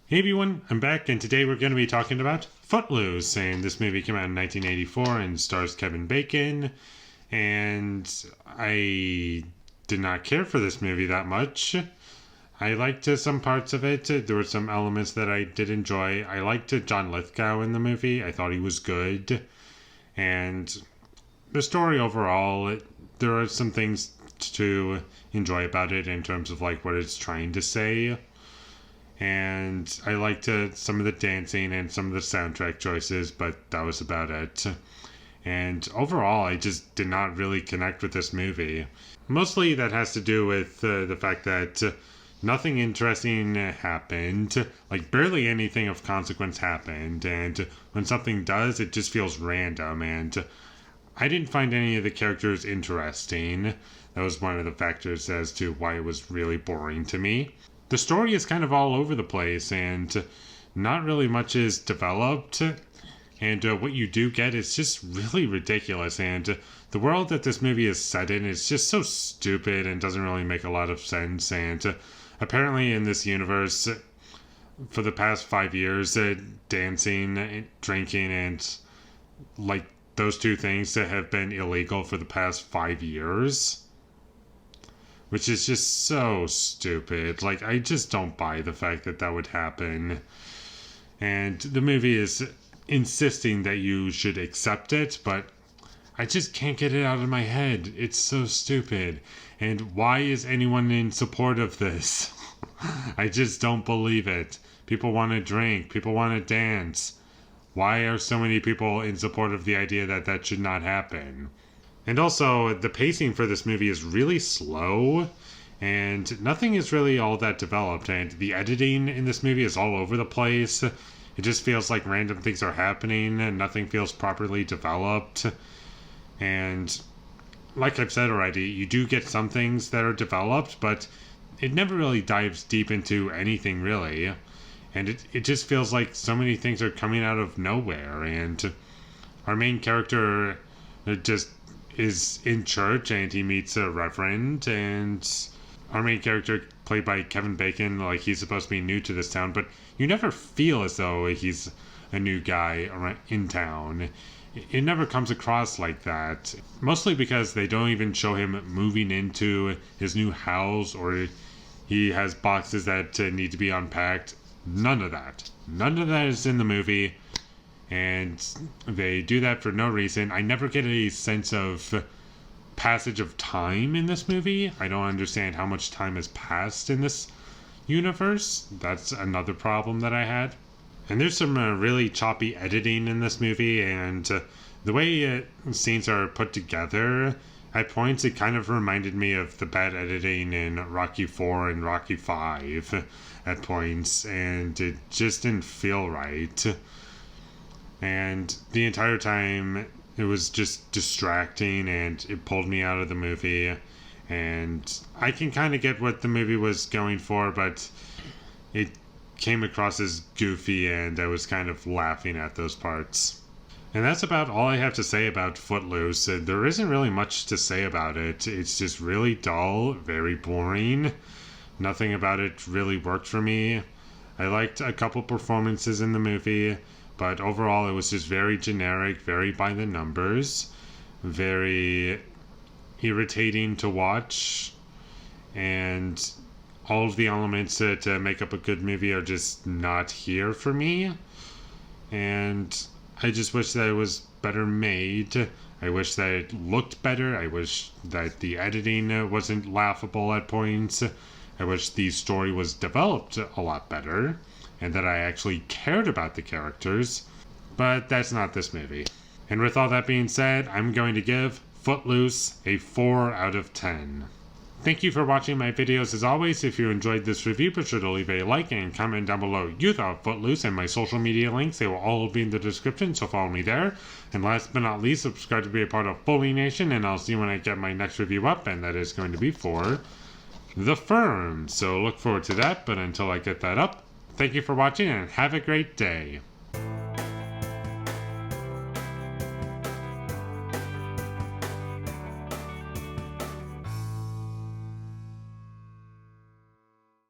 Hey everyone, I'm back, and today we're going to be talking about Footloose. And this movie came out in 1984 and stars Kevin Bacon. And I did not care for this movie that much. I liked some parts of it. There were some elements that I did enjoy. I liked John Lithgow in the movie. I thought he was good. And the story overall, there are some things to enjoy about it in terms of like what it's trying to say. And I liked some of the dancing and some of the soundtrack choices, but that was about it. And overall, I just did not really connect with this movie. Mostly that has to do with the fact that nothing interesting happened. Like, barely anything of consequence happened. And when something does, it just feels random. And I didn't find any of the characters interesting. That was one of the factors as to why it was really boring to me. The story is kind of all over the place, and not really much is developed. And what you do get is just really ridiculous. And the world that this movie is set in is just so stupid and doesn't really make a lot of sense. And apparently, in this universe, for the past 5 years, dancing, drinking, and like those two things that have been illegal for the past 5 years. Which is just so stupid. Like, I just don't buy the fact that that would happen. And the movie is insisting that you should accept it, but I just can't get it out of my head. It's so stupid. And why is anyone in support of this? I just don't believe it. People want to drink. People want to dance. Why are so many people in support of the idea that that should not happen? And also, the pacing for this movie is really slow, and nothing is really all that developed, and the editing in this movie is all over the place. It just feels like random things are happening, and nothing feels properly developed. And like I've said already, you do get some things that are developed, but it never really dives deep into anything, really. And it just feels like so many things are coming out of nowhere, and our main character just is in church and he meets a reverend, and our main character, played by Kevin Bacon, like, he's supposed to be new to this town, but you never feel as though he's a new guy in town. It never comes across like that, mostly because they don't even show him moving into his new house, or he has boxes that need to be unpacked. None of that is in the movie. And they do that for no reason. I never get a sense of passage of time in this movie. I don't understand how much time has passed in this universe. That's another problem that I had. And there's some really choppy editing in this movie, and the way scenes are put together, at points it kind of reminded me of the bad editing in Rocky 4 and Rocky 5 at points, and it just didn't feel right. And the entire time, it was just distracting, and it pulled me out of the movie. And I can kind of get what the movie was going for, but it came across as goofy, and I was kind of laughing at those parts. And that's about all I have to say about Footloose. There isn't really much to say about it. It's just really dull, very boring. Nothing about it really worked for me. I liked a couple performances in the movie, but overall, it was just very generic, very by the numbers, very irritating to watch, and all of the elements to make up a good movie are just not here for me. And I just wish that it was better made. I wish that it looked better. I wish that the editing wasn't laughable at points. I wish the story was developed a lot better, and that I actually cared about the characters, but that's not this movie. And with all that being said, I'm going to give Footloose a 4 out of 10. Thank you for watching my videos. As always, if you enjoyed this review, be sure to leave a like and comment down below you thought Footloose, and my social media links, they will all be in the description, so follow me there. And last but not least, subscribe to be a part of Foley Nation, and I'll see you when I get my next review up, and that is going to be for The Firm. So look forward to that, but until I get that up, thank you for watching and have a great day.